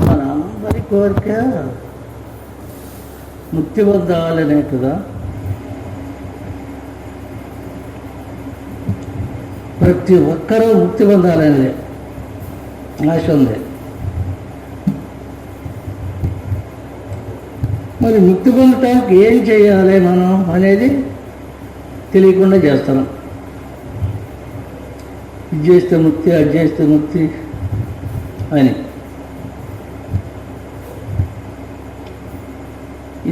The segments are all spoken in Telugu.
మన అందరి కోరిక ముక్తి పొందాలనే కదా. ప్రతి ఒక్కరూ ముక్తి పొందాలనేది ఆశ ఉంది. మరి ముక్తి పొందటానికి ఏం చేయాలి మనం అనేది తెలియకుండా చేస్తున్నాం. ఇది చేస్తే ముక్తి, అది చేస్తే ముక్తి అని.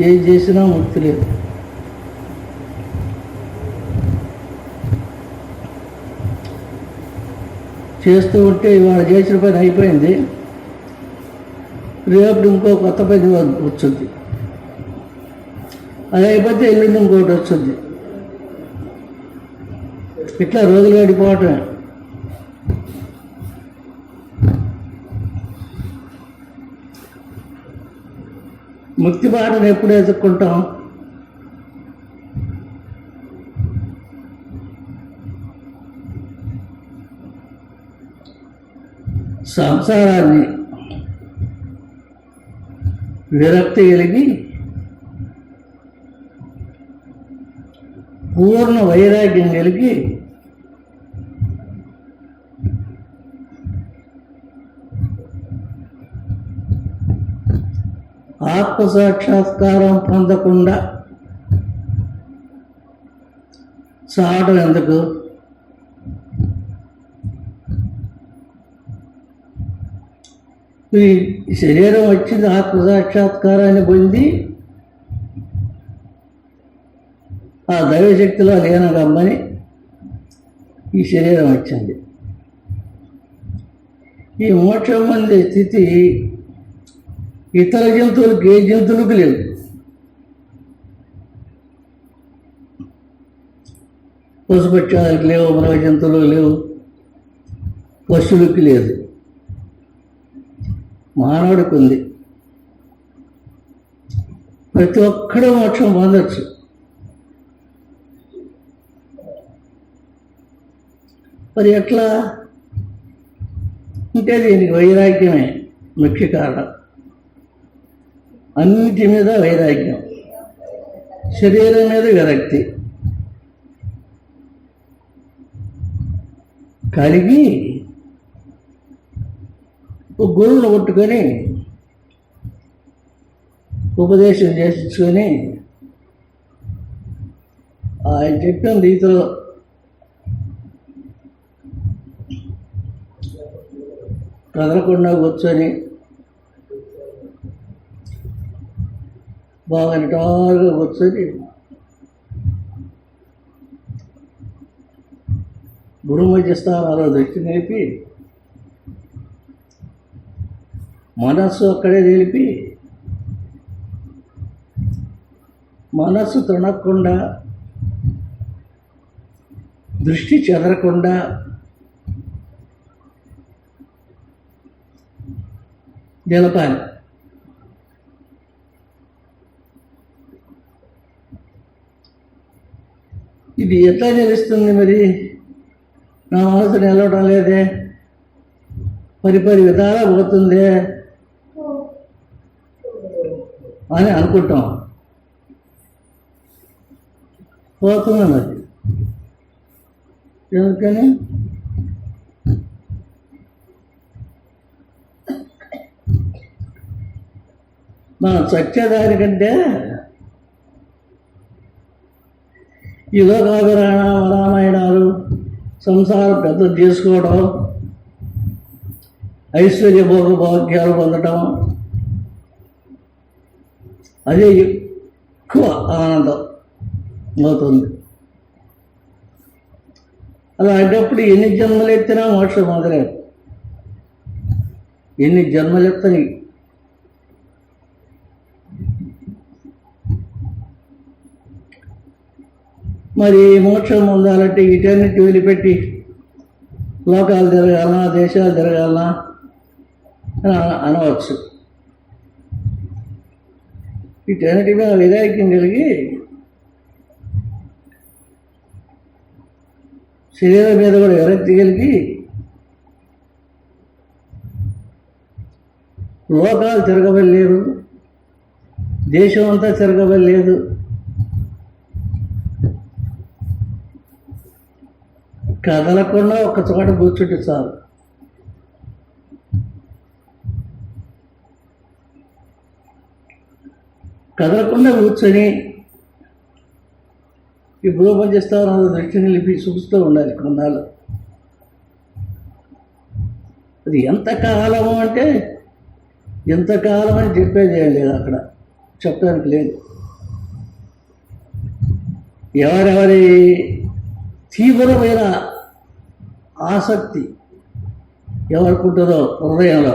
ఏం చేసినా ముక్తి లేదు. చేస్తూ ఉంటే ఇవాళ చేసిన పని అయిపోయింది, రేపు ఇంకో కొత్త పని వచ్చింది, అది అయిపోతే ఎల్లుండి ఇంకోటి వచ్చింది. ఇట్లా రోజులు గడిపోవటమే. ముక్తి బాటను ఎప్పుడు ఎదుర్కొంటాం? సంసారాన్ని విరక్తి కలిగి పూర్ణ వైరాగ్యం కలిగి ఆత్మసాక్షాత్కారం పొందకుండా చావడం ఎందుకు? ఈ శరీరం వచ్చింది ఆత్మసాక్షాత్కారాన్ని పొంది ఆ దైవశక్తిలో లీనమని ఈ శరీరం వచ్చింది. ఈ మోక్షం పొందే స్థితి ఇతర జంతువులకు, ఏ జంతువులకు లేదు. పశుపక్షాలకు లేవు, మృగ జంతువులకు లేవు, పశువులకి లేదు, మానవుడికి ఉంది. ప్రతి ఒక్కడూ మోక్షం పొందొచ్చు. మరి ఎట్లా అంటే దీనికి వైరాగ్యమే ముఖ్య కారణం. అన్నిటి మీద వైరాగ్యం, శరీరం మీద విరక్తి కలిగి ఒక గురువును కొట్టుకొని ఉపదేశం చేయించుకొని ఆయన చెప్పిన రీతిలో కదలకుండా కూర్చొని బాగా నిటారుగా కూర్చొని గురు మధ్య స్థానాల్లో దృష్టి నిలిపి మనస్సు అక్కడే నిలిపి మనస్సు తొణకుండా దృష్టి చెదరకుండా నిలపాలి. ఇది ఎట్లా నిలుస్తుంది? మరి నా మనసు నిలవడం లేదే, పరిపరి విధాలా పోతుందే అని అనుకుంటాం. పోతున్నాం అది ఎందుకని? మనం చచ్చేదాని కంటే ఈ రామాయణాలు సంసారం పెద్ద చేసుకోవడం, ఐశ్వర్య భోగ్యాలు పొందటం, అదే ఎక్కువ ఆనందం అవుతుంది. అలాంటప్పుడు ఎన్ని జన్మలు ఎత్తినా మోక్షం మొదలేదు. ఎన్ని జన్మలు ఎత్తని మరి మోక్షం పొందాలంటే వీటన్నిటి వదిలిపెట్టి లోకాలు తిరగాలనా, దేశాలు తిరగాలనా అని అనవచ్చు. వీటన్నిటి మీద వైరాగ్యం కలిగి శరీరం మీద కూడా విరక్తి కలిగి లోకాలు తిరగవలేదు, దేశం అంతా తిరగవలేదు. కదలకుండా ఒక చోట కూర్చుంటే చాలు. కదలకుండా కూర్చొని ఈ భూపంచస్థానంలో దృష్టి నిలిపి చూస్తూ ఉండాలి కొన్నాళ్ళు. అది ఎంతకాలము అంటే ఎంతకాలం అని చెప్పేది ఏం లేదు, అక్కడ చెప్పడానికి లేదు. ఎవరెవరి తీవ్రమైన ఆసక్తి ఎవరికి ఉంటుందో హృదయంలో,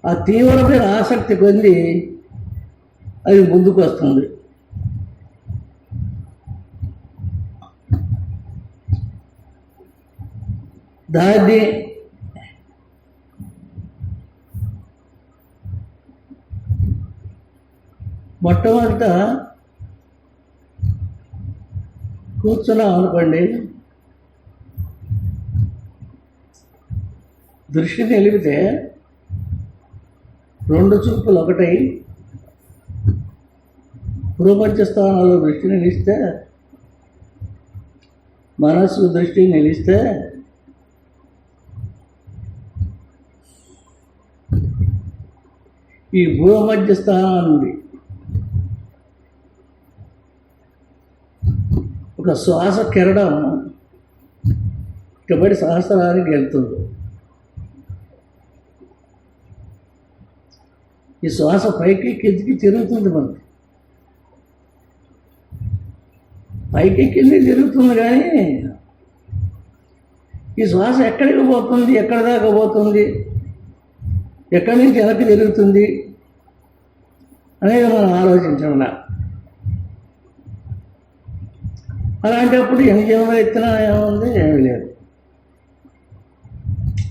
ఆ తీవ్రమైన ఆసక్తి కొద్ది అది ముందుకు వస్తుంది. దాన్ని మొట్టమొదట కూర్చున్నాం అనుకోండి, దృష్టి నిలిపితే రెండు చూపులు ఒకటై భూపంచ స్థానాల్లో దృష్టి నిలిస్తే, మనస్సు దృష్టి నిలిస్తే ఈ భూమధ్య స్థానం నుండి ఒక శ్వాస కిరణం ఇకబడి సహస్రానికి వెళ్తుంది. ఈ శ్వాస పైకి కిందికి తిరుగుతుంది, మనకి పైకి కిందికి తిరుగుతుంది. కానీ ఈ శ్వాస ఎక్కడికి పోతుంది, ఎక్కడి దాకా పోతుంది, ఎక్కడి నుంచి వెనక్కి తిరుగుతుంది అనేది మనం ఆలోచించాల. అలాంటప్పుడు ఎన్ని జన్మలు ఎత్తినా ఏముంది, ఏమీ లేదు.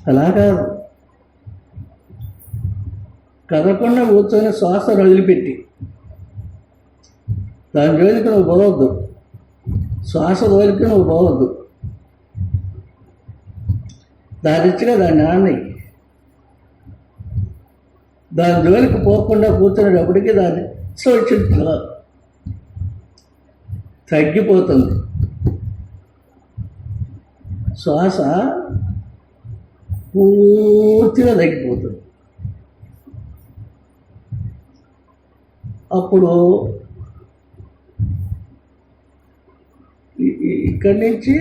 అలా కాదు, కదలకుండా కూర్చొని శ్వాస వదిలిపెట్టి దాని జోలికి నువ్వు పోవద్దు, శ్వాస జోలికి నువ్వు పోవద్దు. దాని ఇచ్చిగా దాన్ని ఆడి దాని జోలికి పోకుండా కూర్చునేటప్పటికీ దాన్ని సోచించాలి, తగ్గిపోతుంది. శ్వాస పూర్తిగా తగ్గిపోతుంది. అప్పుడు ఇక్కడి నుంచి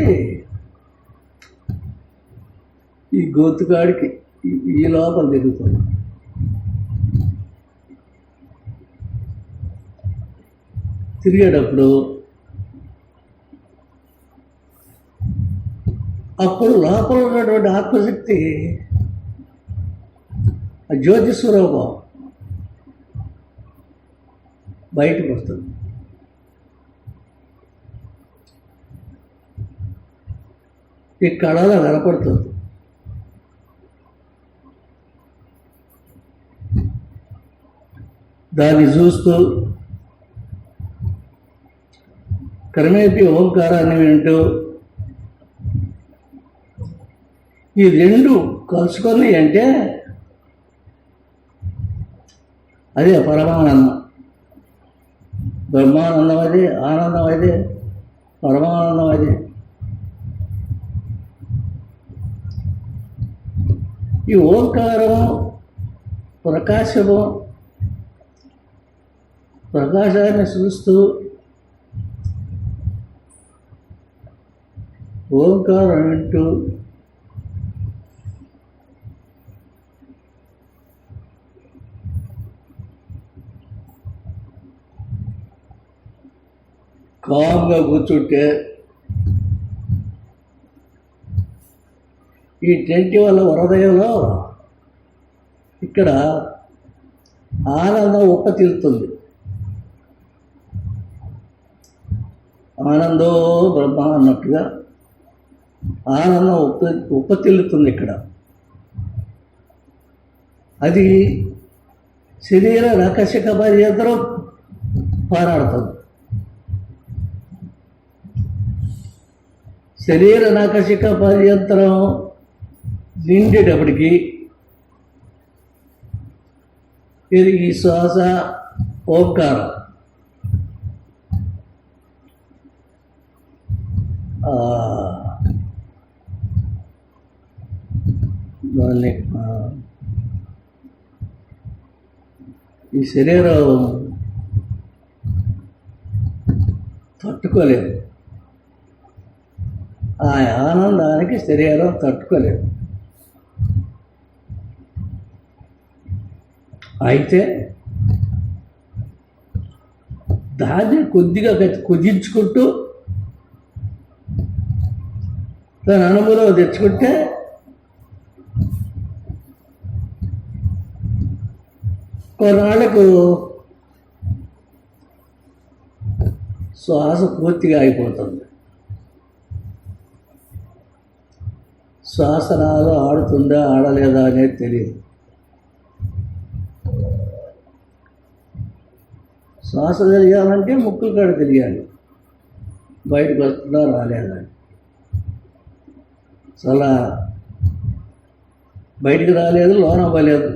ఈ గొంతుకాడికి ఈ లోపల తిరుగుతుంది. తిరిగేటప్పుడు అప్పుడు లోపల ఉన్నటువంటి ఆత్మశక్తి, ఆ జ్యోతి స్వరూపం బయటకు వస్తుంది. ఈ కళలో కనపడుతుంది. దాన్ని చూస్తూ క్రమేపీ ఓంకారాన్ని వింటూ ఈ రెండు కలుసుకొని అంటే అదే పరమానందం. బ్రహ్మానందం అదే, ఆనందం అదే, పరమానందం అదే. ఈ ఓంకారము ప్రకాశము, ప్రకాశాన్ని చూస్తూ ఓంకారం వింటూ కామ్గా కూర్చుంటే ఈ టెంటి వల్ల హృదయంలో ఇక్కడ ఆనందం ఉప్పతిల్లుతుంది. ఆనందో బ్రహ్మ అన్నట్టుగా ఆనందం ఉప్పతిల్లుతుంది ఇక్కడ. అది శరీర నకశిక పర్యంతరం పోరాడుతుంది. శరీర నకశిక పర్యంతరం నిండేటప్పటికి ఇది ఈ శ్వాస ఓంకారం. దాన్ని ఈ శరీరం తట్టుకోలేదు, ఆ ఆనందానికి శరీరం తట్టుకోలేదు. అయితే దాన్ని కొద్దిగా కుదించుకుంటూ తన అనుభవం తెచ్చుకుంటే కొన్నాళ్ళకు శ్వాస పూర్తిగా అయిపోతుంది. శ్వాస నాలో ఆడుతుందా ఆడలేదా అనేది తెలియదు. శ్వాస తెలియాలంటే ముక్కుల కాడ తెలియాలి, బయటకు వస్తుందా రాలేదా. చాలా బయటికి రాలేదు, లోన అవ్వలేదు,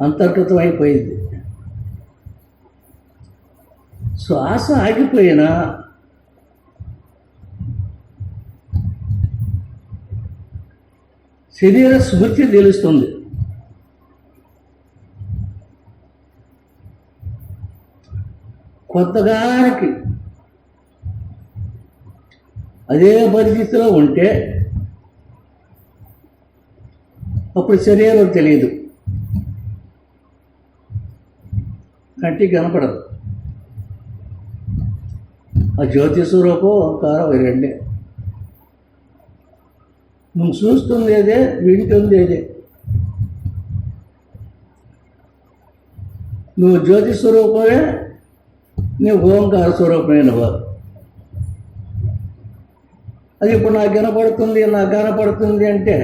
అంతర్గతం అయిపోయింది. శ్వాస ఆగిపోయినా శరీర స్మృతి తెలుస్తుంది. కొంతకాలానికి అదే పరిస్థితిలో ఉంటే అప్పుడు శరీరం తెలియదు, కంటికి కనపడదు. ఆ జ్యోతి స్వరూపం ఓంకారం రెండే. నువ్వు చూస్తుంది ఏదే, వింటుంది ఏదే. నువ్వు జ్యోతి స్వరూపమే, నువ్వు ఓంకార స్వరూపమైనవా. అది ఇప్పుడు నాకు కనపడుతుంది అంటే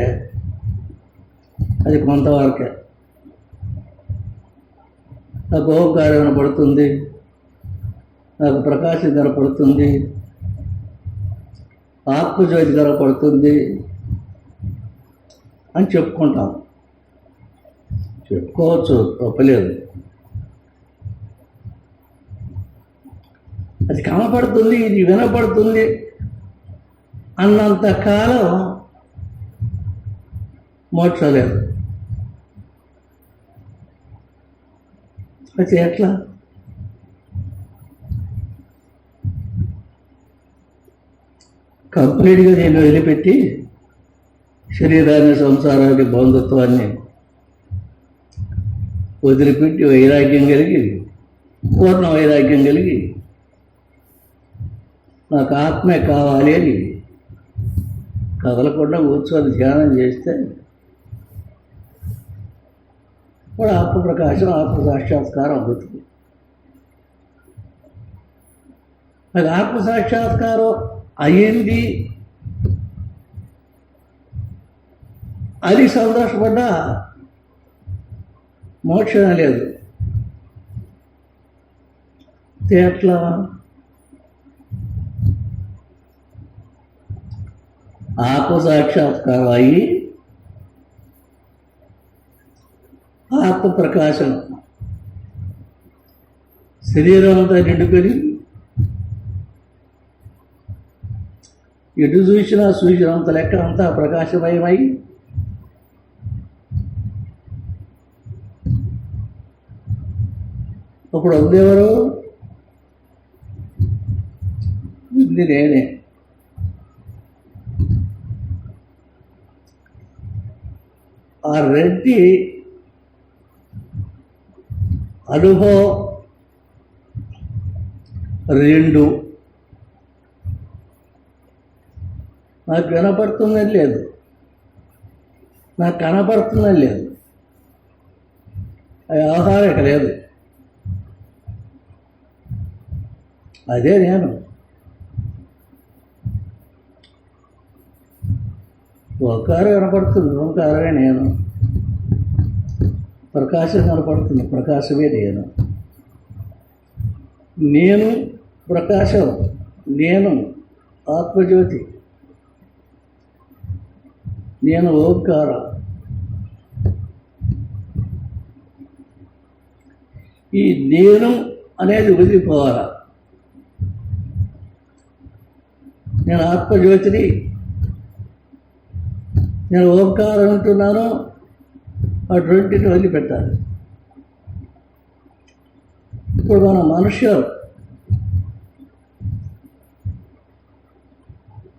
అది కొంతవరకే. నాకు ఓంకారం కనపడుతుంది, నాకు ప్రకాశం కనపడుతుంది, ఆత్మజ్యోతి కనపడుతుంది అని చెప్పుకుంటాం. చెప్పుకోవచ్చు, తప్పలేదు. అది కనపడుతుంది, ఇది వినపడుతుంది అన్నంత కాలం మోక్షం లేదు. అది ఎట్లా? కంప్లీట్గా నేను వదిలిపెట్టి శరీరాన్ని, సంసారాన్ని, బంధుత్వాన్ని వదిలిపెట్టి వైరాగ్యం కలిగి, పూర్ణ వైరాగ్యం కలిగి నాకు ఆత్మే కావాలి అని కదలకుండా కూర్చొని ధ్యానం చేస్తే వాడు ఆత్మప్రకాశం, ఆత్మ సాక్షాత్కారం అవుతుంది. అది ఆత్మ సాక్షాత్కారం అయ్యింది అది సంతోషపడ్డా మోక్షం లేదు. ఎట్లా? ఆత్మ సాక్షాత్కారం అయ్యి ఆత్మ ప్రకాశం శరీరం అంతా నిండుకొని ఎటు చూసినంత లెక్క అంతా ప్రకాశమయమై అప్పుడు అందెవరు? ఇది నేనే. ఆ రెడ్డి అనుభవం రెండు. నాకు వినపడుతుందని లేదు, నాకు కనపడుతుందని లేదు, ఆ వ్యవహారం ఇక లేదు. అదే నేను. ఓంకారం వినపడుతుంది, ఓంకారమే నేను. ప్రకాశం కనపడుతుంది, ప్రకాశమే నేను. నేను ప్రకాశం, నేను ఆత్మజ్యోతి, నేను ఓంకారం. ఈ నేను అనేది వదిలిపోవాలా. నేను ఆత్మజ్యోతిని, నేను ఓంకారం అంటున్నాను, అటువంటిని వదిలిపెట్టాలి. ఇప్పుడు మన మనుష్యులు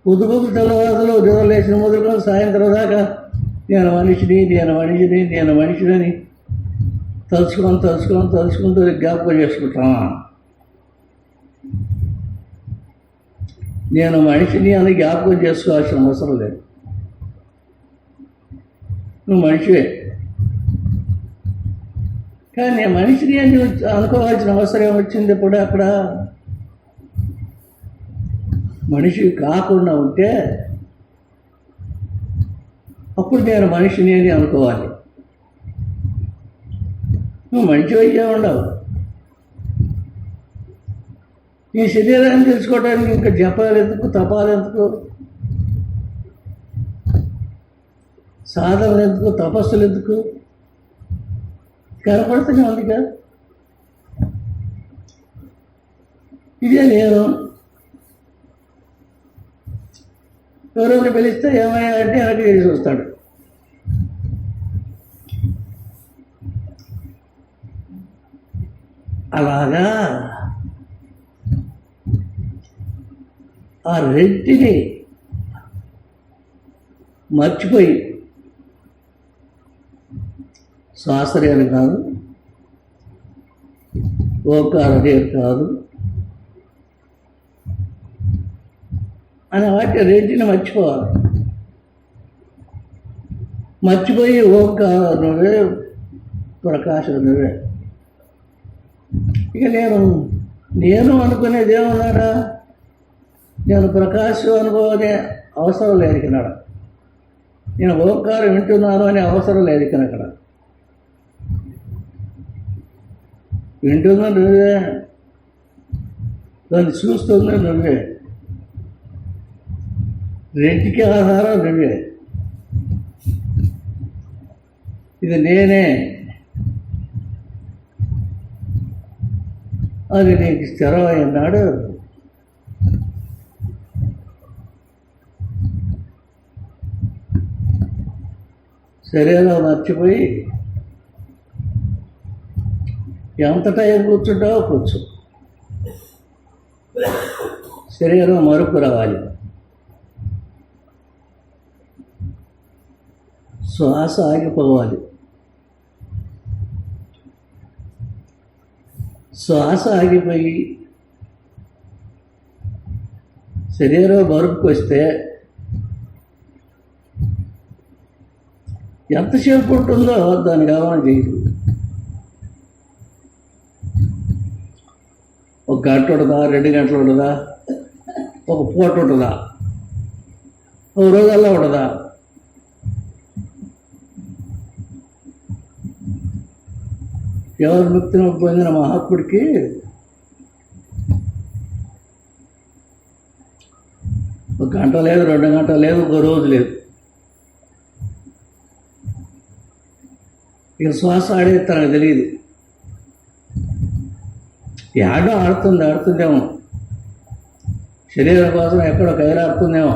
పొద్దుకు తెల్లవారులు నిద్ర లేచిన మొదలుకొని సాయంత్రం దాకా నేను మనిషిని తలుచుకుంటూ జ్ఞాపకం చేసుకుంటామా? నేను మనిషిని అని జ్ఞాపకం చేసుకోవాల్సిన అవసరం లేదు. నువ్వు మనిషివే. కానీ నేను మనిషిని అని అనుకోవాల్సిన అవసరం ఏమొచ్చింది? ఇప్పుడు అక్కడ మనిషి కాకుండా ఉంటే అప్పుడు నేను మనిషిని అని అనుకోవాలి. నువ్వు మనిషి అయ్యే ఉండవు. నీ శరీరాన్ని తెలుసుకోవడానికి ఇంకా జపాలు ఎందుకు, తపాలు ఎందుకు, సాధనలు ఎందుకు, తపస్సులు ఎందుకు? కనపడుతూనే ఉంది కదా. ఇదే నేను. ఎవరైనా పిలిస్తే ఏమయ్యా అంటే వెనక్కి చేసి వస్తాడు. అలాగా ఆ రెంటిని మర్చిపోయి శ్వాసరేలు కాదు, ఓంకారరేలు కాదు అని వాటి రెంటిని మర్చిపోవాలి. మర్చిపోయి ఓంకారం నువ్వే, ప్రకాశం నువ్వే. ఇక నేను అనుకునేది ఏమన్నాడా? నేను ప్రకాశం అనుకోనే అవసరం లేదు ఇక్కడ. నేను ఓంకారం వింటున్నాను అనే అవసరం లేదు ఇక్కడ. వింటున్నా నువ్వే, దాన్ని చూస్తున్నా నువ్వే, రెంటికి ఆధారం నువ్వే. ఇది నేనే అది నీకు స్థిరమైనాడు. శరీరం మర్చిపోయి ఎంత టైం కూర్చుంటావో కూర్చో. శరీరం మరుపు రావాలి. శ్వాస ఆగిపోవాలి. శ్వాస ఆగిపోయి శరీరం మరుపుకు వస్తే ఎంతసేపు ఉంటుందో దాన్ని గమనం చేయదు. ఒక గంట ఉంటుందా, 2 గంటలు ఉంటుందా, ఒక పూట ఉంటుందా, ఒక రోజుల్లో ఉంటుందా? ఎవరు ముక్తిని పొందిన మహాత్ముడికి ఒక గంట లేదు, 2 గంటలు లేదు, ఒక రోజు లేదు. ఇక శ్వాస ఆడేది తనకు తెలియదు. ఏడో ఆడుతుందేమో, శరీరం కోసం ఎక్కడో కైలాడుతుందేమో,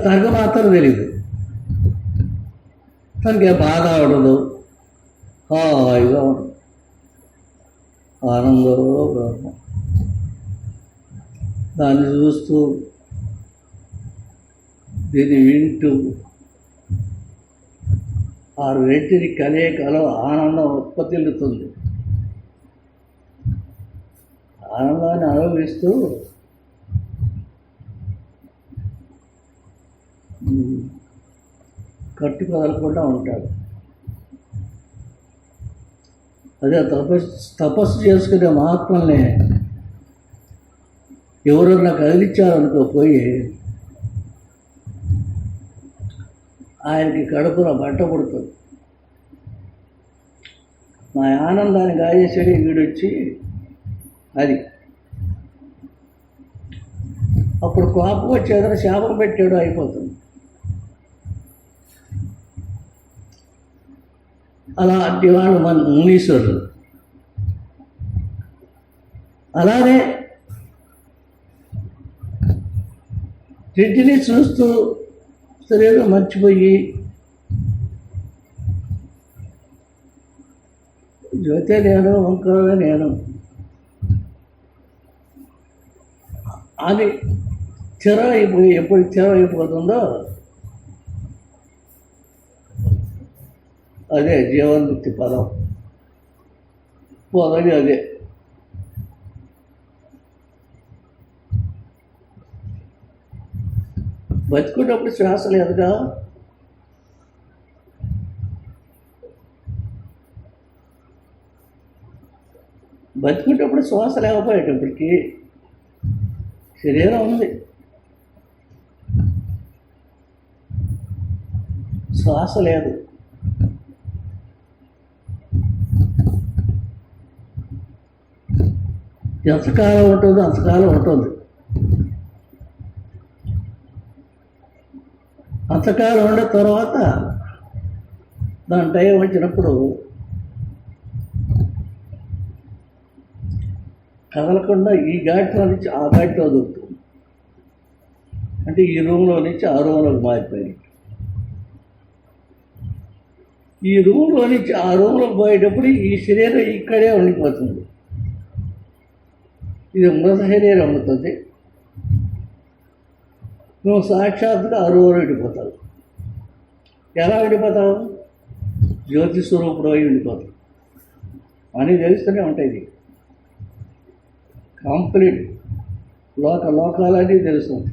తనకు మాత్రం తెలియదు. తనకి బాధ ఉండదు, హాయిగా ఉండదు, ఆనందంలో బ్రహ్మం. దాన్ని చూస్తూ దీన్ని వింటూ ఆ రెంటిని కలయికలో ఆనందం ఉత్పత్తిల్లుతుంది. ఆనందాన్ని అనుభవిస్తూ కట్టు కదలకుండా ఉంటాడు. అదే తపస్సు చేసుకునే మహాత్ముల్ని ఎవరన్నా కదిలిచ్చారనుకో పోయి, ఆయనకి కడుపున బట్ట పుడుతుంది. మా ఆనందాన్ని గాయేసడి వీడొచ్చి అది అప్పుడు కోపం వచ్చేదని శాపం పెట్టాడు, అయిపోతుంది. అలాంటి వాళ్ళు మన మునీశ్వరులు. అలానే రెంటిని చూస్తూ సరిగా మర్చిపోయి జ్యోతే నేను ఓంకారమే నేను అని స్థిరమైపోయి ఎప్పుడు స్థిరమైపోతుందో అదే జీవన్ముక్తి పదం. పోదని అదే. బతుకున్నప్పుడు శ్వాస లేదుగా, బతుకున్నప్పుడు శ్వాస లేకపోయేటప్పటికి శరీరం ఉంది, శ్వాస లేదు. ఎంతకాలం ఉంటుందో అంతకాలం ఉంటుంది. అంతకాలం ఉండే తర్వాత దాని టైం వచ్చినప్పుడు కదలకుండా ఈ ఘాట్లో నుంచి ఆ ఘాట్లో దొరుకుతుంది. అంటే ఈ రూమ్లో నుంచి ఆ రూమ్లోకి మారిపోయింది. ఈ రూమ్లో నుంచి ఆ రూమ్లోకి పోయేటప్పుడు ఈ శరీరం ఇక్కడే ఉండిపోతుంది. ఇది మృత శరీరం అవుతుంది. నువ్వు సాక్షాత్తుగా ఆ రూమ్లో విడిపోతావు. ఎలా విడిపోతావు? జ్యోతి స్వరూపుడు అయి విడిపోతావు అని తెలుస్తూనే ఉంటాయి. కంప్లీట్ లోకాలన్నీ తెలుస్తుంది.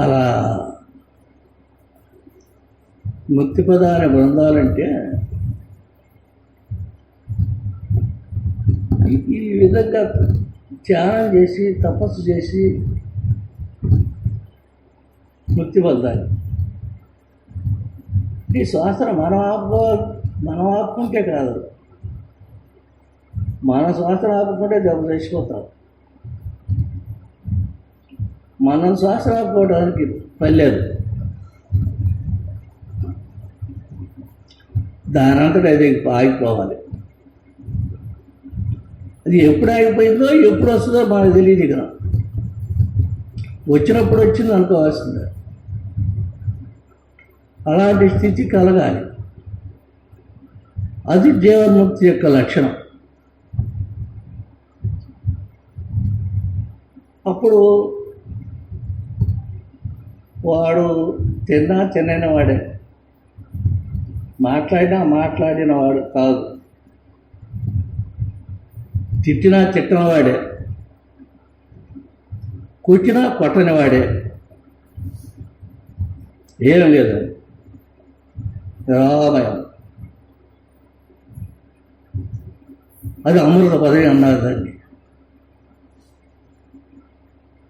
అలా ముక్తి పదాన్ని పొందాలంటే ఈ విధంగా ధ్యానం చేసి తపస్సు చేసి ముక్తి పొందాలి. ఈ శ్వాసను మనం ఆపుకుంటే కాదు, మన శ్వాసను ఆపుకుంటే దెబ్బ తెచ్చిపోతాం. మనం శ్వాసను ఆపుకోవడానికి పర్లేదు. దానంతట అది ఆగిపోవాలి. అది ఎప్పుడు ఆగిపోయిందో ఎప్పుడు వస్తుందో మనకు తెలియదు. కదా వచ్చినప్పుడు వచ్చింది అనుకోవాల్సిందే. అలాంటి స్థితి కలగాలి. అది జీవన్ముక్తి యొక్క లక్షణం. అప్పుడు వాడు తిన్నైన వాడే, మాట్లాడిన వాడు కాదు, తిట్టిన వాడే, కొట్టని వాడే, ఏం లేదు, రామయం. అది అమృత పదవి అన్నారు దాన్ని.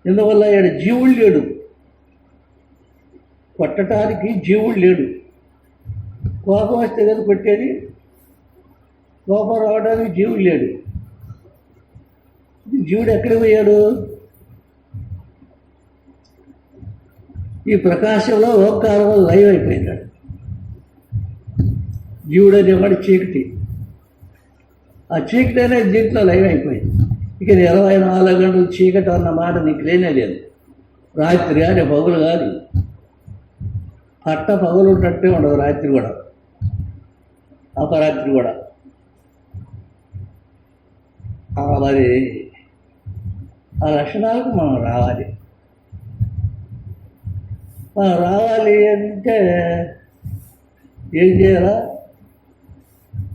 ఎందువల్ల ఈడ జీవుడు లేడు, కొట్టడానికి జీవుడు లేడు. కోపం వస్తే కదా కొట్టేది, కోపం రావడానికి జీవుడు లేడు. జీవుడు ఎక్కడికి పోయాడు? ఈ ప్రకాశంలో ఓంకారంలో లైవ్ అయిపోయినాడు. జీవుడు అనేవాడు చీకటి. ఆ చీకటి అనేది దీంట్లో లైవ్ అయిపోయింది. ఇక 24 గంటలు చీకటి అన్న మాట నీకు లేనే లేదు. రాత్రి కానీ పగులు కాదు, పగలు ఉంటట్టే ఉండదు. రాత్రి కూడా అపరాత్రి కూడా. మరి ఆ లక్షణాలకు మనం రావాలి. రావాలి అంటే ఏం చేయాలా?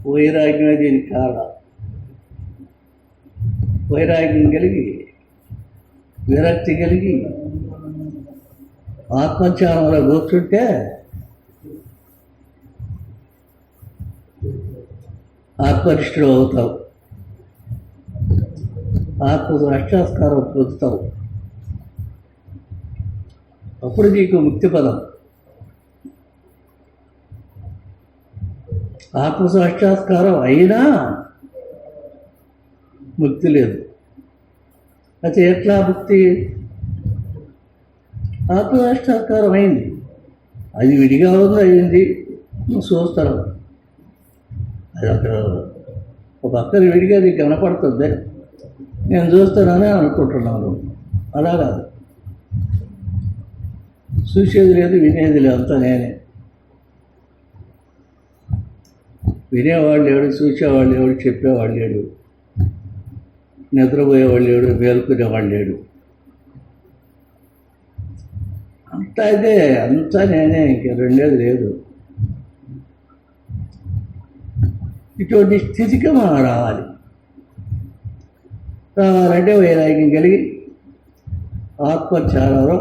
వైరాగ్యమే దీనికి కారణం. వైరాగ్యం కలిగి, విరక్తి కలిగి ఆత్మధ్యానంలో కూర్చుంటే ఆత్మనిష్ఠుడు అవుతావు, ఆత్మ సాక్షాత్కారం పొందుతావు. అప్పుడు నీకు ముక్తి పదం. ఆత్మ సాక్షాత్కారం అయినా ముక్తి లేదు. అయితే ఎట్లా భక్తి ఆత్మసాక్షాత్కారం అయింది, అది విడిగా ఉంది అయింది చూస్తారు. అది అక్కడ ఒక అక్కడి విడిగా నీకు కనపడుతుంది, నేను చూస్తానని అనుకుంటున్నాను. అలా కాదు, చూసేది లేదు వినేది లేదు, అంతా నేనే. వినేవాడు లేడు, చూసేవాడు లేడు, చెప్పేవాడు లేడు, నిద్రపోయేవాడు లేడు, మేలుకునేవాడు లేడు. అంతా అదే, అంతా నేనే, ఇంక రెండేది లేదు. ఇటువంటి స్థితికి మనం రావాలంటే వైరాగ్యం కలిగి ఆత్మచారంలో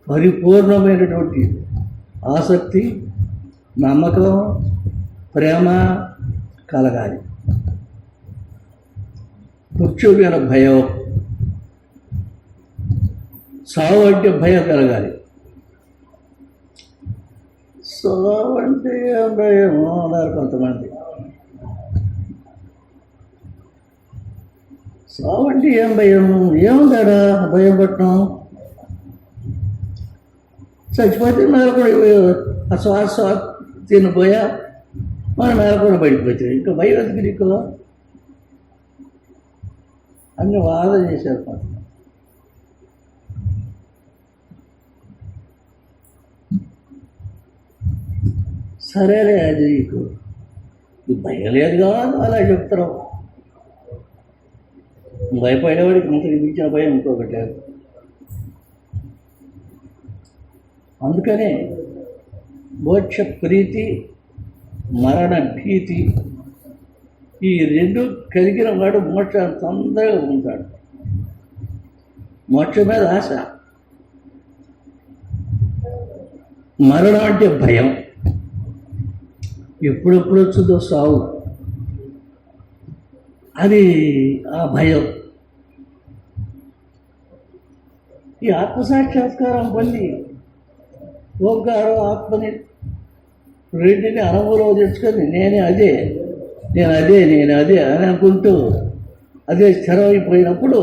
పరిపూర్ణమైనటువంటి ఆసక్తి, నమ్మకం, ప్రేమ కలగాలి. మృత్యు మీద భయం, సావు అంటే భయం కలగాలి. సావు అంటే భయం అన్నారు కొంతమంది. సావు అంటే ఏం భయం? ఏముందాడా భయం పట్టడం? చచ్చిపోతే మేలకొని ఆ శ్వాస తినిపోయా మన మేలకొని బయటకు ఇంకా భయం ఎందుకు నీకు? అన్ని వాదన చేశారు కొంత. సరేలే, అది నీకు భయం లేదు కాదు అలా చెప్తారు. భయపడేవాడికి ఇంత మించిన భయం ఇంకొకటి లేదు. అందుకనే మోక్ష ప్రీతి, మరణ భీతి, ఈ రెండు కలిగిన వాడు మోక్షాన్ని తొందరగా ఉంటాడు. మోక్షం మీద ఆశ, మరణం అంటే భయం, ఎప్పుడెప్పుడు వచ్చుదో సావు, అది ఆ భయం. ఈ ఆత్మసాక్షాత్కారం పొంది ఓంకారం ఆత్మని రెండింటిని అనుభవంలో తెచ్చుకొని నేను అదే అని అనుకుంటూ అదే స్థిరమైపోయినప్పుడు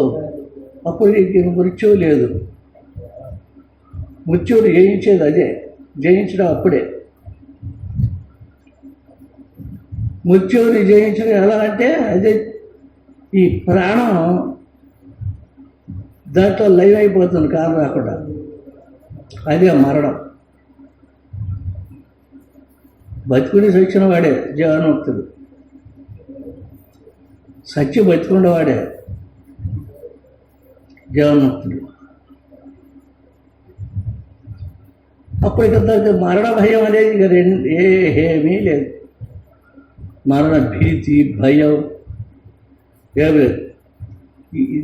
అప్పుడు నీకు మృత్యువు లేదు. మృత్యువుని జయించేది అదే, జయించడం అప్పుడే. మృత్యువుని జయించడం ఎలా అంటే అదే, ఈ ప్రాణం దాంట్లో లైవ్ అయిపోతుంది కారణం రాకుండా, అదే మరణం. బతుకుని సచ్చిన వాడే జీవన్ముక్తుడు, సత్య బతుకున్నవాడే జీవన్ముక్తుడు. అప్పటికంత మరణ భయం అనేది ఇక ఏమీ లేదు. మరణ భీతి, భయం ఏమి లేదు.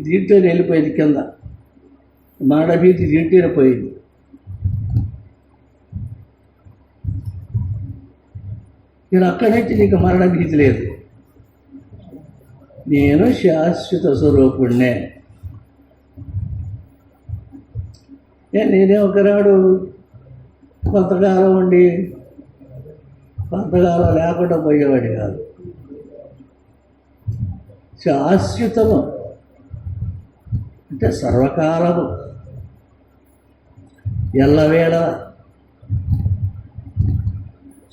దీంట్లో వెళ్ళిపోయింది కింద, మరణ భీతి దీంట్లోనే పోయింది. నేను అక్కడి నుంచి నీకు మరణ భీతి లేదు. నేను శాశ్వత స్వరూపుణ్ణే. నేనే ఒకనాడు కొంతకాలం ఉండి కొంతకాలం లేకుండా పోయేవాడి కాదు. శాశ్వతము అంటే సర్వకాలము, ఎల్లవేళ,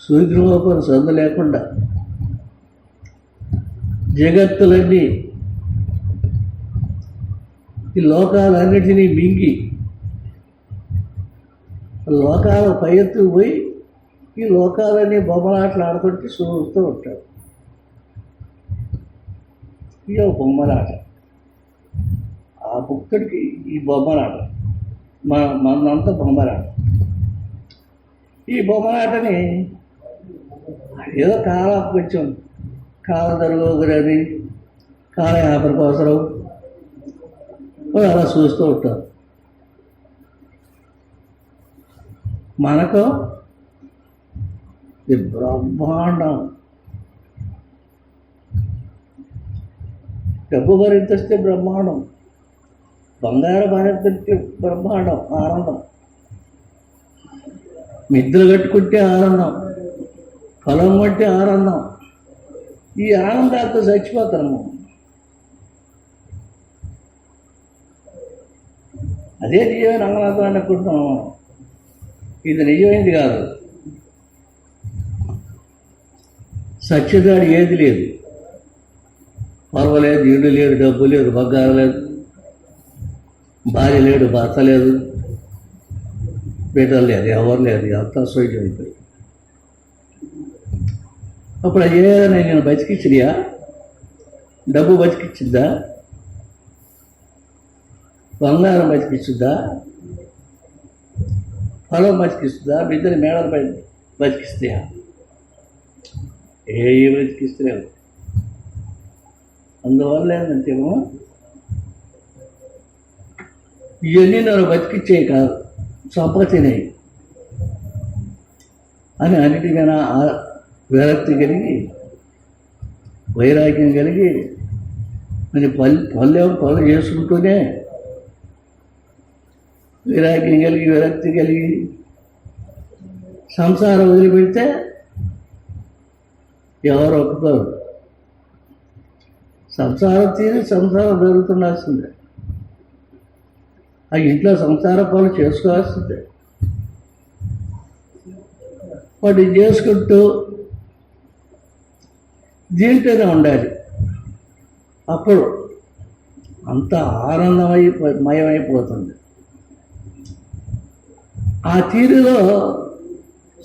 సూర్యలోపల సందు లేకుండా జగత్తులన్నీ, ఈ లోకాలన్నిటినీ మింగి లోకాల పై ఎత్తుకు పోయి ఈ లోకాలన్నీ బొమ్మలాటలు ఆడుతుంటే చూస్తూ ఉంటాడు. ఇక బొమ్మలాట, ఆ భక్తుడికి ఈ బొమ్మలాట, మనంతా బొమ్మలాట. ఈ బొమ్మలాటని ఏదో కాలం కొంచెం కాలం జరగని కాలయాపన కోసం అలా చూస్తూ ఉంటారు. మనకు ఇది బ్రహ్మాండం. డబ్బు భరించేస్తే బ్రహ్మాండం, బంగారం భరించే బ్రహ్మాండం, ఆనందం. నిద్ర కట్టుకుంటే ఆనందం, పొలం కొంటే ఆనందం. ఈ ఆనందాలతో చచ్చిపోతాము. అదే నిజమైన రంగనాథం అనుకుంటున్నాం. ఇది నిజమైంది కాదు. సత్యదాడి ఏది లేదు. పర్వాలేదు, ఇల్లు లేదు, డబ్బు లేదు, బంగారం లేదు, భార్య లేడు, భర్త లేదు, బిడ్డలు లేదు, ఎవరు లేదు, అంతా సోయితం అయిపోయి. అప్పుడు అది ఏదైనా నేను బతికించినా? డబ్బు బతికించిందా? బంగారం బతికిస్తుందా? పొలం బతికిస్తుందా? బిడ్డని మేడలపై బతికిస్తాయా? ఏ బతికిస్తలేవు. అందువల్ల ఏంటంటేమో ఇవన్నీ నన్ను బతికిచ్చే కాదు, సంపత్తినాయి అని అన్నిటి మీద విరక్తి కలిగి, వైరాగ్యం కలిగి, మరి పనులు చేసుకుంటూనే వైరాగ్యం కలిగి, విరక్తి కలిగి సంసారం వదిలిపెడితే ఎవరు ఒప్పుకోరు. సంసారం తీరి సంసారం జరుగుతుండాల్సిందే. ఆ ఇంట్లో సంసార పనులు చేసుకోవాల్సిందే. వాటి చేసుకుంటూ దీంట్లోనే ఉండాలి. అప్పుడు అంత మయమైపోతుంది. ఆ తీరులో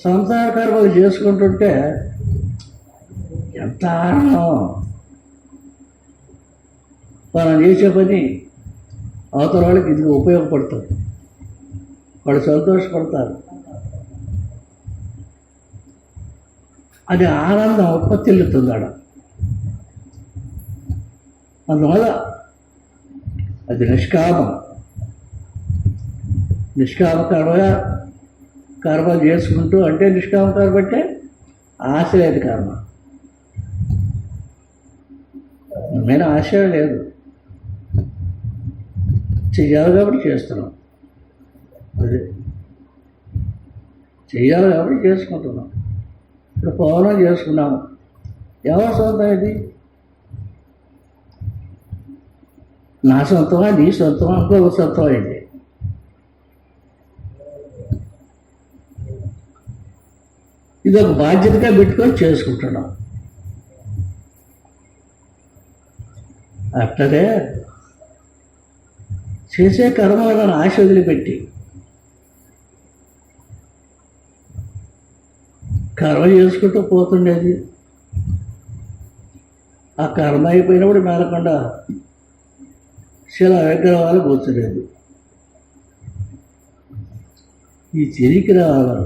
సంసార కర్మలు చేసుకుంటుంటే ఎంత ఆనందం. మనం చేసే పని అవతల వాళ్ళకి ఇది ఉపయోగపడుతుంది, వాళ్ళు సంతోషపడతారు. అది ఆనందం ఉత్పత్తిల్లుతుంది ఆడ. అందువల్ల అది నిష్కామం. నిష్కామ కర్మలు చేసుకుంటూ, అంటే నిష్కామ కర్మ అంటే ఆశ లేదు కర్మ. నేను ఆశ లేదు, చెయ్యాలి కాబట్టి చేస్తున్నాం. అదే చెయ్యాలి కాబట్టి చేసుకుంటున్నాం. ఇప్పుడు పౌనం చేసుకున్నాము. ఎవరి సొంతం ఇది? నా సొంతమా, నీ సొంతమా, ఇంకొక సొంతం అయింది. ఇది ఒక బాధ్యతగా పెట్టుకొని చేసుకుంటున్నాం. అట్లనే చేసే కర్మలను ఆశ వదిలిపెట్టి కర్మ చేసుకుంటూ పోతుండేది. ఆ కర్మ అయిపోయినప్పుడు మేలకుండా శిలా విగ్రహాలు కూర్చుండేది. ఈ తిరిగి రావాలి.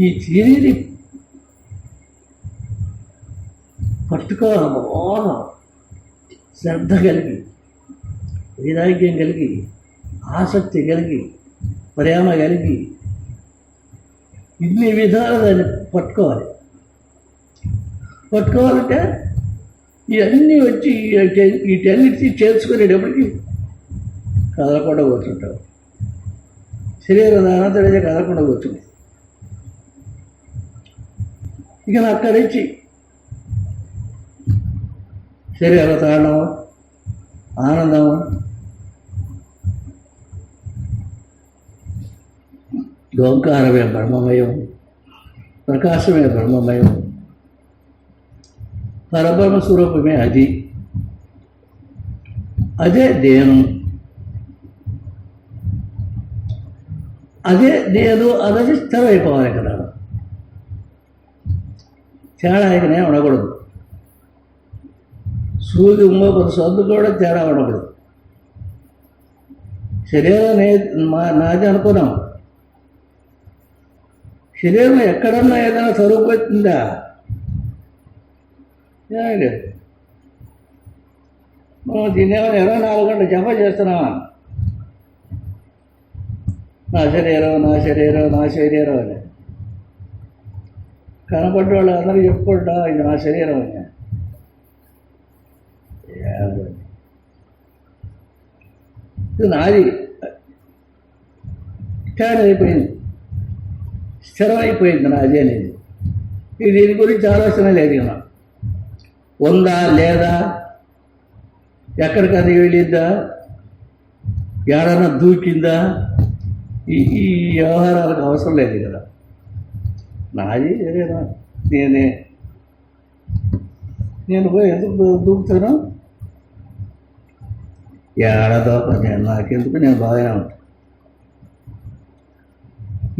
ఈ తిరిగిని పట్టుకోవాలి. బాగా శ్రద్ధ కలిగి, వైరాగ్యం కలిగి, ఆసక్తి కలిగి, ప్రేమ కలిగి, ఇన్ని విధాలు దాన్ని పట్టుకోవాలంటే ఇవన్నీ వచ్చి వీటన్నిటినీ చేర్చుకునేటప్పటికి కదలకుండా కూర్చుంటావు. శరీరం అనంతరైతే కదలకుండా కూర్చుంది. ఇక అక్కడి నుంచి శరీర తాళం, ఆనందం, ఓంకారమే బ్రహ్మమయం, ప్రకాశమే బ్రహ్మమయం, పరబ్రహ్మ స్వరూపమే అది. అదే నేను, అదే నేను అన్నది స్థిరమైపోవాలి కదా. తేడా ఇకనే ఉండకూడదు. సూర్యుడు ఇంకొక సొంత కూడా తేడా ఉండకూడదు. శరీరం నాది అనుకున్నాం. శరీరం ఎక్కడన్నా ఏదైనా స్వరూపం వచ్చిందా? లేదు. మనం దీన్ని ఏమైనా 24 గంటలు జప చేస్తున్నామా? నా శరీరం, నా శరీరం, నా శరీరం అని కనపడ్డ వాళ్ళు అందరూ చెప్పుకుంటా, ఇది నా శరీరం అని. ఇది నాది స్టాండ్ అయిపోయింది, స్థిరమైపోయింది నాది అనేది. దీని గురించి ఆలోచన లేదు. కదా ఉందా లేదా ఎక్కడికది వెళ్ళిద్దా, ఏడన్నా దూకిందా, ఈ వ్యవహారాలకు అవసరం లేదు కదా. నాది ఏదైనా నేను పోయి ఎందుకు దూకుతాను, ఏడదోపది నాకెందుకు, నేను బాగానే ఉంటాను.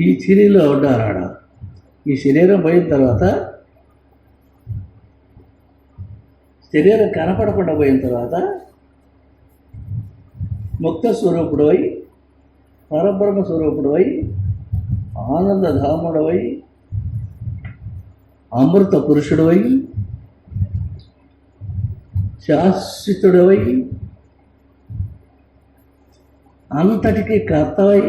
ఈ శరీరంలో ఉన్నారాడ, ఈ శరీరం పోయిన తర్వాత, శరీరం కనపడకుండా పోయిన తర్వాత ముక్త స్వరూపుడవై, పరబ్రహ్మ స్వరూపుడవై, ఆనందధాముడవై, అమృత పురుషుడవై, శాశ్వతుడవై, అంతటికీ కర్తవై,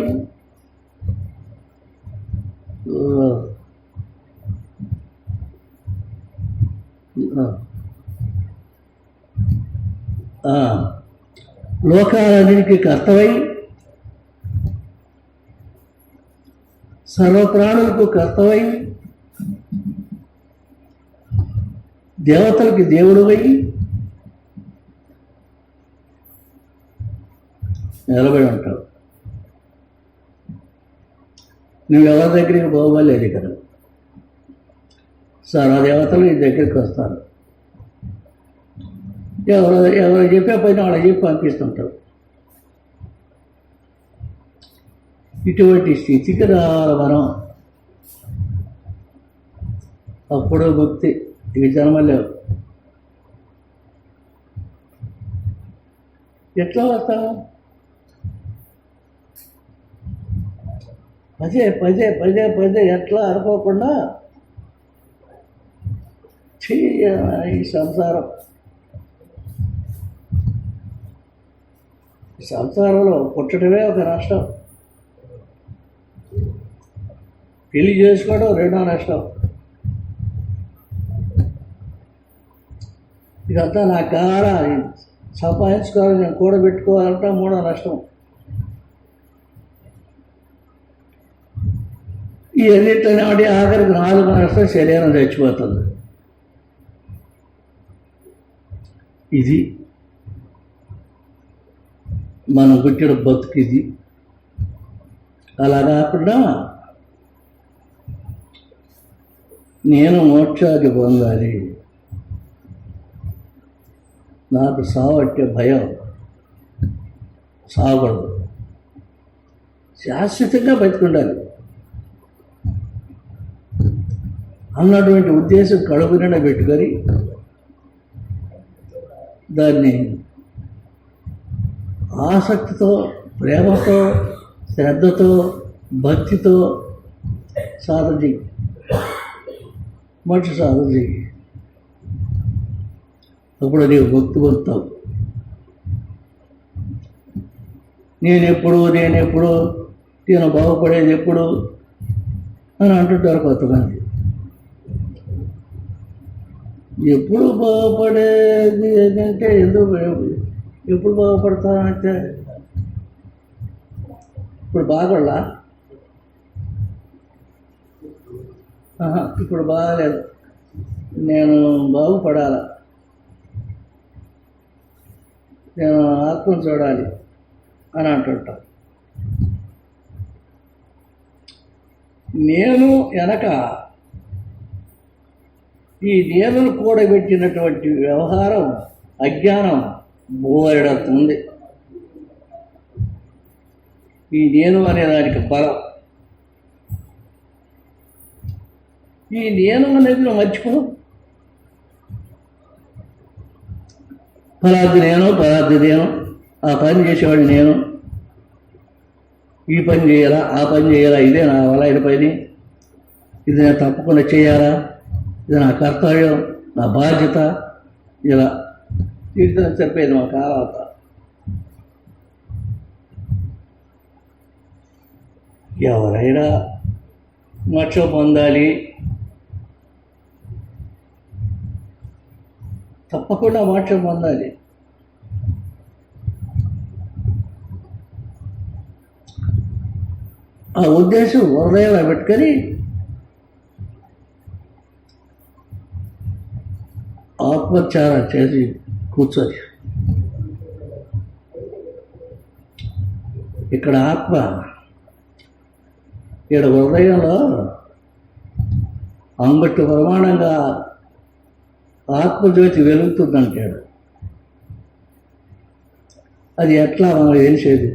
లోకాలన్నిటికీ కర్తవై, సర్వప్రాణులకు కర్తవై, దేవతలకి దేవుడువై నిలబడి ఉంటావు. నువ్వు ఎవరి దగ్గరికి పోవలేదు కదా, సర్వదేవతలు నీ దగ్గరికి వస్తారు. ఎవరు చెప్పే పైన వాళ్ళ చెప్పి పంపిస్తుంటారు. ఇటువంటి స్థితికి రావాలి మనం. అప్పుడు ముక్తి. ఇవి జన్మలేవు. ఎట్లా వస్తావు? పదే పదే పదే పదే ఎట్లా అనుకోకుండా ఈ సంసారంలో పుట్టడమే ఒక నష్టం, పెళ్లి చేసుకోవడం రెండో నష్టం. ఇదంతా నా కావాలి, సంపాదించుకోవాలి, నేను కూడబెట్టుకోవాలంటే మూడో నష్టం. ఈ అన్నింటినీ ఆడి ఆఖరికి నాలుగో నష్టం శరీరం చచ్చిపోతుంది. ఇది మనం పుట్టిన బతుకిది. అలా కాకుండా నేను మోక్షాన్ని పొందాలి, నాకు సావట్టే భయం, సాగకూడదు, శాశ్వతంగా బతికుండాలి అన్నటువంటి ఉద్దేశం కడుపు నిండా పెట్టుకొని దాన్ని ఆసక్తితో, ప్రేమతో, శ్రద్ధతో, భక్తితో సాధన చెయ్యి. మనిషి సాధన చెయ్యి. అప్పుడు నీవు భక్తి పొందుతావు. నేనెప్పుడు నేను బాగుపడేది ఎప్పుడు అని అంటుంటారు కొంతమంది. ఎప్పుడు బాగుపడేది ఏంటంటే ఎప్పుడు బాగుపడతానంటే ఇప్పుడు బాగోళ్ళా, ఇప్పుడు బాగాలేదు, నేను బాగుపడాల, నేను ఆత్మను చూడాలి అని అంటుంటా. నేను వెనక ఈ నేనును కూడబెట్టినటువంటి వ్యవహారం, అజ్ఞానం బోయడుతుంది. ఈ నేను అనే దానికి బలం. ఈ నేను అనేది నువ్వు మర్చిపో. పలాది నేను, ఆ పని చేసేవాడు నేను, ఈ పని చేయాలా, ఆ పని చేయాలా, ఇదే నా వల్ల ఇది పని, ఇది నేను తప్పకుండా చేయాలా, ఇది నా కర్తవ్యం, నా బాధ్యత, ఇలా తీర్థం చెప్పేది మా కాలవత. ఎవరైనా మోక్షం పొందాలి, తప్పకుండా మోక్షం పొందాలి. ఆ ఉద్దేశం హృదయంలో పెట్టుకొని ఆత్మోచ్చారం చేసి కూర్చొని ఇక్కడ ఆత్మ, ఇక్కడ హృదయంలో అంబట్టు ప్రమాణంగా ఆత్మజ్యోతి వెలుగుతుందంటాడు. అది ఎట్లా మనకు తెలిసేది?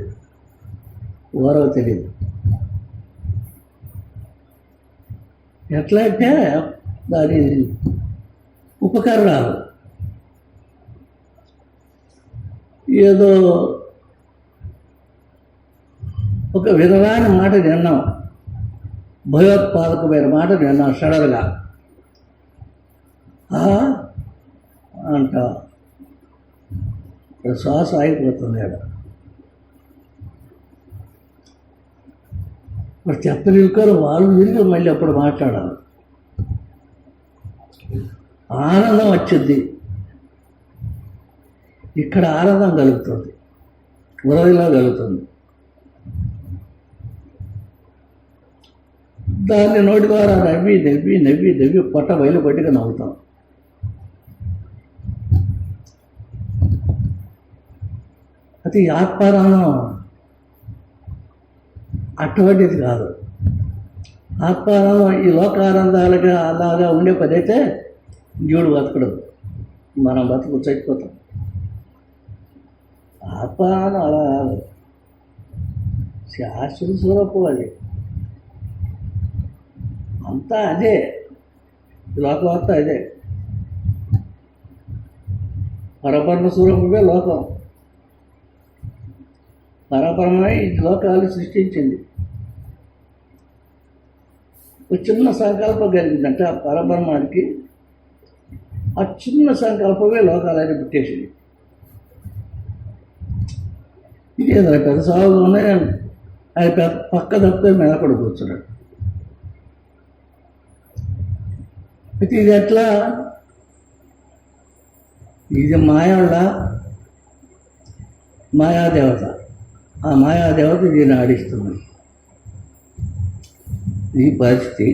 ఎవరో తెలియదు. ఎట్లా అంటే దాని ఉపకరణాలు ఏదో ఒక విధమైన మాట విన్నాం, భయోత్పాదకమైన మాట విన్నాం సడన్గా అంట శ్వాస ఆగిపోతుంది. మరి చెప్పలేరు, వాళ్ళు తిరిగి మళ్ళీ అప్పుడు మాట్లాడాలి. ఆనందం వచ్చింది, ఇక్కడ ఆనందం కలుగుతుంది, హృదయంలో కలుగుతుంది. దాన్ని నోటి ద్వారా నవ్వి నవ్వి నవ్వి నవ్వి పొట్ట బయలు పట్టిగా నవ్వుతాం. అది ఆత్మానందం అటువంటిది కాదు. ఆత్మానందం ఈ లోకానందాలుగా అలాగా ఉండే పని అయితే జీవుడు బతకడు, మనం బతుకు చచ్చిపోతాం. ఆత్మానందం అలా కాదు, శాశ్వత స్వరూపం అది. అంతా అదే, లోకం అంతా అదే, పరబ్రహ్మ స్వరూపమే లోకం. పరబ్రహ్మే ఈ లోకాలు సృష్టించింది. ఒక చిన్న సంకల్పం కలిగిందంటే ఆ పరబ్రహ్మానికి, ఆ చిన్న సంకల్పమే లోకాలని పుట్టేసింది. ఇది ఏదైనా పెద్ద సాగుగా ఉన్నాయి, అది పక్క తప్పితే మెలకడు కూర్చున్నాడు. అయితే ఇది ఎట్లా? ఇది మాయాదేవత, ఆ మాయాదేవత దీన్ని ఆడిస్తుంది. ఈ పరిస్థితి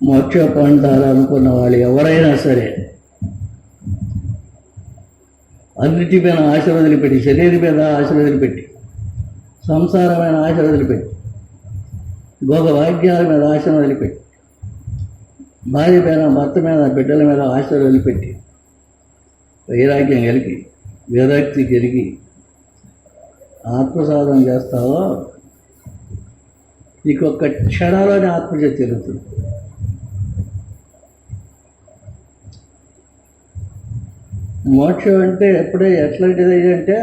మోక్ష పొందాలనుకున్న వాళ్ళు ఎవరైనా సరే అన్నిటి మీద ఆశ వదిలిపెట్టి, శరీరం మీద ఆశ వదిలిపెట్టి, సంసారమైన ఆశ వదిలిపెట్టి, భోగ వాద్యాల మీద ఆశను వదిలిపెట్టి, భార్య మీద, భర్త మీద, బిడ్డల మీద ఆశ వదిలిపెట్టి, వైరాగ్యం కలిగి, విరక్తి జరిగి ఆత్మసాధన చేస్తావో నీకు ఒక్క క్షణంలోనే ఆత్మజ్యోతి తెలుస్తుంది. మోక్షం అంటే ఎప్పుడే ఎట్లాంటిది అంటే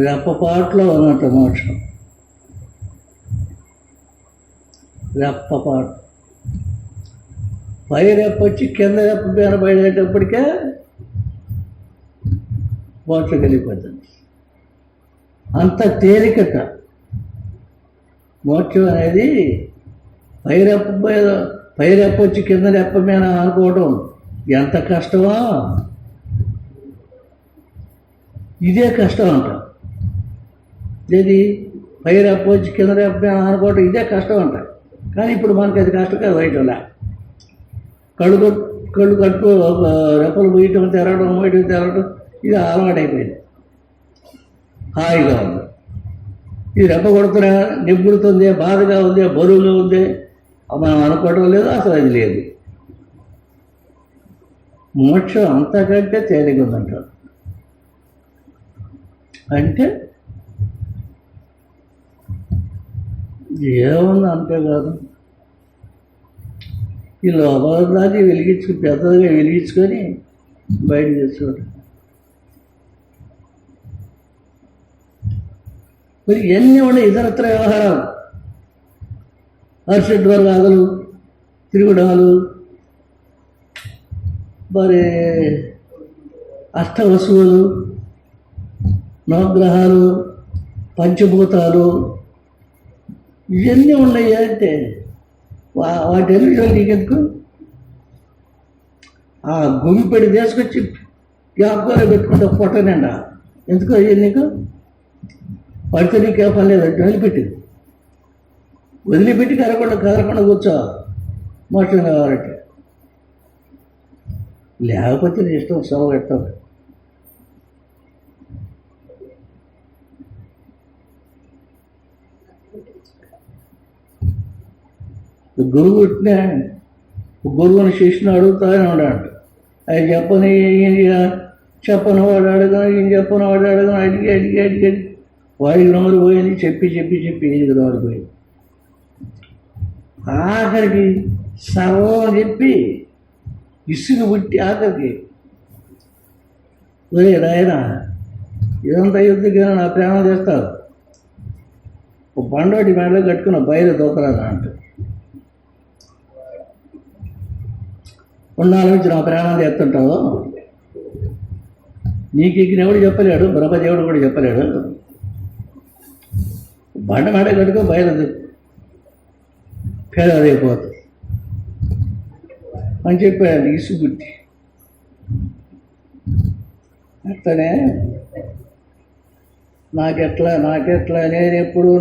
రెప్పపాటులో ఉన్నట్టు మోక్షం. రెప్పపాటు, పై రెప్ప వచ్చి కింద రెప్ప మీద పడేటప్పటికే మోక్షం కలిగిపోతుంది. అంత తేలికట మోక్షం అనేది. పై రెప్ప వచ్చి కింద రెప్ప మీద అనుకోవడం ఎంత కష్టమో, ఇదే కష్టం అంట. ఇది పై రెప్ప వచ్చి కింద రెప్ప మీద అనుకోవడం ఇదే కష్టం అంట. కానీ ఇప్పుడు మనకి అది కష్టం కాదు. బయటలా కళ్ళు కట్టు రెప్పలు పోయటం, తిరగడం ఇది అలవాటైపోయింది, హాయిగా ఉంది. ఇది రెప్ప కొడుతున్నా నిబ్బుడుతుంది, బాధగా ఉంది, బరువుగా ఉంది, మనం అనుకోవడం లేదు, అసలు అది లేదు. మోక్షం అంతకంటే తేలిక ఉందంటారు. అంటే ఏముంది అంతే కాదు, ఈ లోపలదాన్ని పెద్దగా వెలిగించుకొని బయట తెచ్చుకోవడం. మరి ఇవన్నీ ఉన్నాయి ఇతరత్ర వ్యవహారాలు, హర్షడ్ వర్గాలు, తిరుగుడాలు, మరి అష్టవస్తువులు, నవగ్రహాలు, పంచభూతాలు, ఇవన్నీ ఉన్నాయి. అంటే వాటెన్ని నీకెందుకు? ఆ గుమిపెడి తీసుకొచ్చి జ్ఞాపకాలు పెట్టుకుంటే ఫోటో నిండా ఎందుకు అయ్యి నీకు? పడితే నీకే పని లేదు, వదిలిపెట్టి కదలకుండా కూర్చో మోక్షం కావాలంటే. లేకపోతే నీ ఇష్టం సెలవు పెట్టాలి. గురువు ఇట్నే గురువుని శిష్యుని అడుగుతానే ఉన్నాడు. అది చెప్పని చెప్పని వాడు అడగను, ఈయన చెప్పని వాడు అడగను, అడిగి అడిగి అడిగి వాడికి నోరు పోయింది. చెప్పి చెప్పి చెప్పి ఏది నోరు పోయింది. ఆఖరికి సర్వం చెప్పి ఇసుగు పుట్టి ఆఖరికి ఒరే నాయన ఇదంతా యుద్ధకైనా నా ప్రాణం చేస్తారు, ఓ బండోటి మేడలో కట్టుకున్న బయలు దూకరాదా అంట. ఉన్నాళ్ళ నుంచి నా ప్రాణం చేస్తుంటావు, నీకు ఎక్కినెవడు చెప్పలేడు, బ్రహ్మదేవుడు కూడా చెప్పలేడు. బండ మేడ కట్టుకో బయలు పేదైపోతుంది అని చెప్పాడు ఇసుగుట్టి. అట్లనే నాకెట్లా నేనెప్పుడు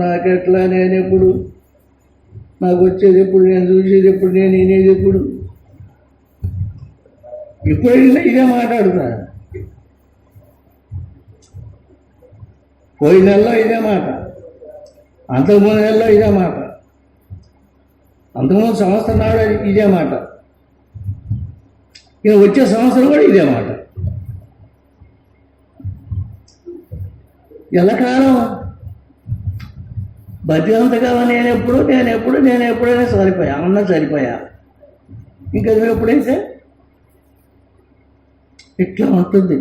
నాకు వచ్చేది ఎప్పుడు, నేను చూసేది ఎప్పుడు, నేను వినేది ఎప్పుడు, ఎప్పుడైనా ఇదే మాట్లాడుతా. పోయిన నెలలో ఇదే మాట, అంతకుముందు నెలలో ఇదే మాట, అంతకుముందు సంవత్సరం నాడు ఇదే మాట, ఇక వచ్చే సంవత్సరం కూడా ఇదే మాట. ఎల్లకాలం బతికంతకాలం నేను ఎప్పుడైనా సరిపోయా, అన్న సరిపోయా. ఇంకా నువ్వు ఎప్పుడైతే ఇట్లా ఉంటుంది.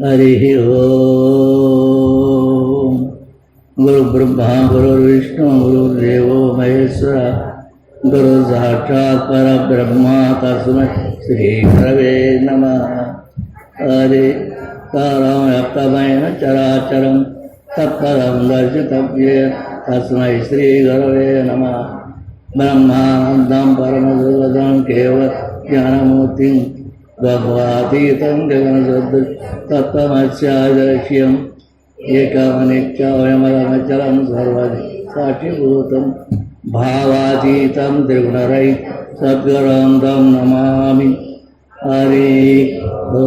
హరి ఓం. గురు బ్రహ్మ గురు విష్ణు గురుదేవో మహేశ్వర గురు సాక్షాత్ పరబ్రహ్మ తస్మై శ్రీ గురవే నమః. హరి కారం వ్యక్తమైన చరాచరం తత్పరం దర్శితవ్యే తస్మై శ్రీ గురవే నమః. బ్రహ్మానందం పరమసుగతం కేవల జ్ఞానమూర్తిం భగవాతీతం గగనసదృ తత్వమస్యాదృశ్యం ఏకమనిత్యమరమచలం సర్వది సాక్షిభూతం భావాతీతం త్రిగుణరై సద్గురం తం నమామి. హరి ఓ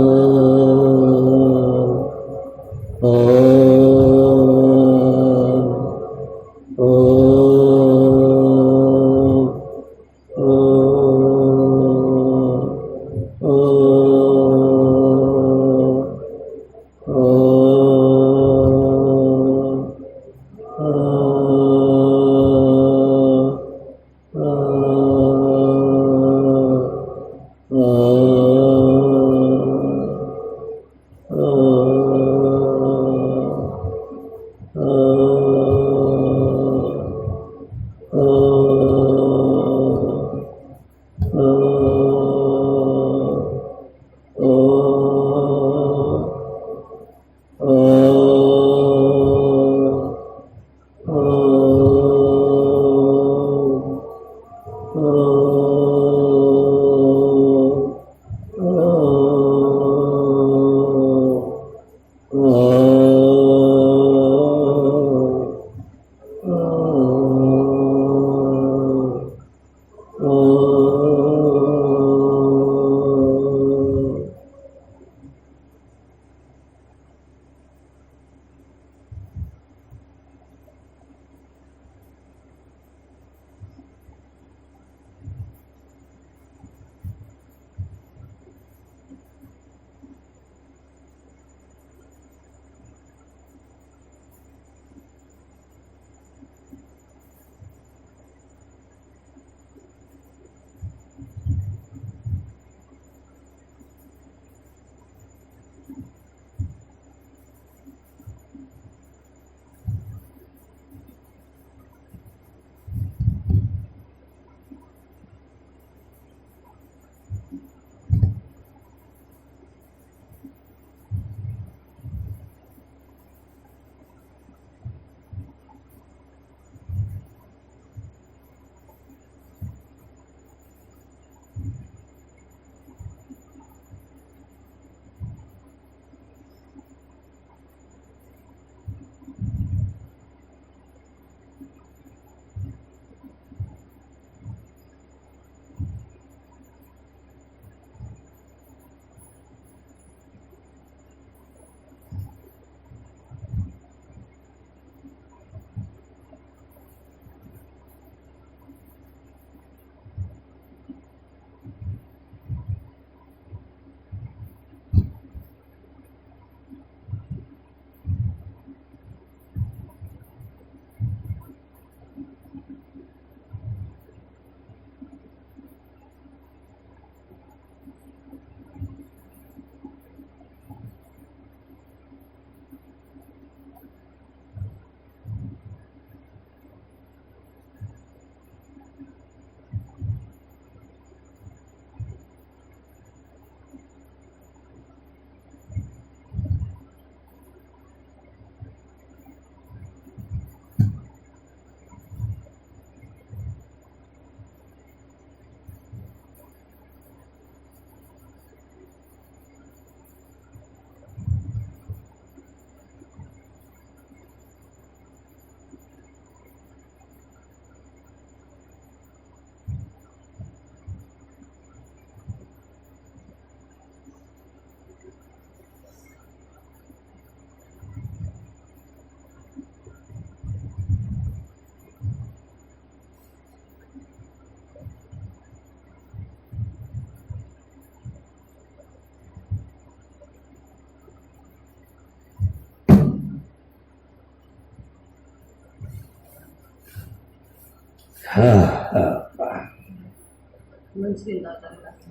మంచిగా తాగుతాను కాస్త.